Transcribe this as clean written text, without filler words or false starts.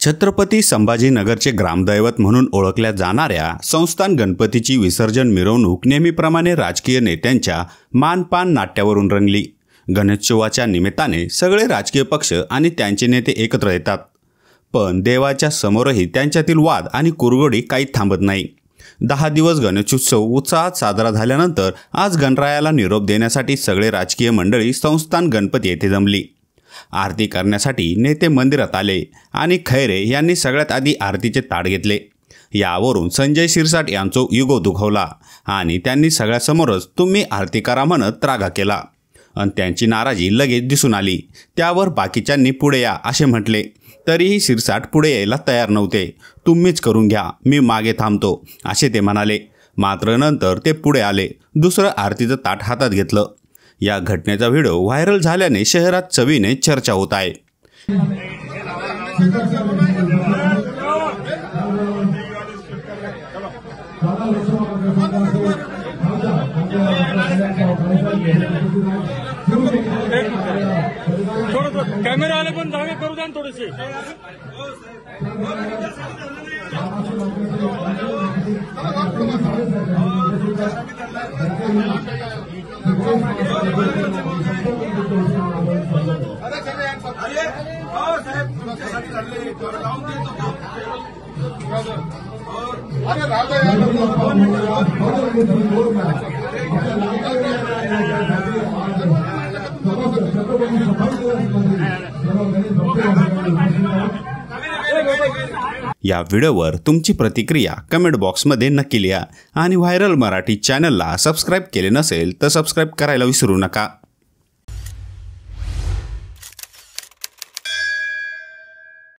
छत्रपती संभाजीनगरचे ग्रामदैवत म्हणून ओळखल्या जाणाऱ्या संस्थान गणपतीची विसर्जन मिरवणूक नेहमीप्रमाणे राजकीय नेत्यांच्या मानपान नाट्यावरून रंगली। गणेशोत्सवाच्या निमित्ताने सगळे राजकीय पक्ष आणि त्यांचे नेते एकत्र येतात, पण देवाच्या समोरही त्यांच्यातील वाद आणि कुरघोडी काही थांबत नाही। 10 दिवस गणेशोत्सव उत्साहात साजरा झाल्यानंतर आज गणरायाला निरोप देण्यासाठी सगळे राजकीय मंडळी संस्थान गणपती येथे जमली। आरती करण्यासाठी नेते मंदिरात आले आणि खैरे यांनी सगळ्यात आधी आरतीचे ताट घेतले। यावरून संजय शिरसाट यांचा युगो दुखवला आणि त्यांनी सगळ्यासमोरच तुम्ही आरती करा म्हणत त्रागा केला आणि त्यांची नाराजी लगेच दिसून आली। त्यावर बाकीच्यांनी पुढे या असे म्हटले, तरीही शिरसाट पुढे यायला तयार नव्हते। तुम्हीच करून घ्या, मी मागे थांबतो असे ते म्हणाले। मात्र नंतर ते पुढे आले, दुसरं आरतीचं ताट हातात घेतलं। या घटनेचा व्हिडिओ व्हायरल झाल्याने शहरात चवीने चर्चा होत आहे। कॅमेरा वाले पण जागा करू द्या थोडेसे। या व्हिडिओवर तुमची प्रतिक्रिया कमेंट बॉक्समध्ये नक्की लिहा आणि व्हायरल मराठी चॅनलला सबस्क्राइब केले नसेल तर सबस्क्राइब करायला विसरू नका।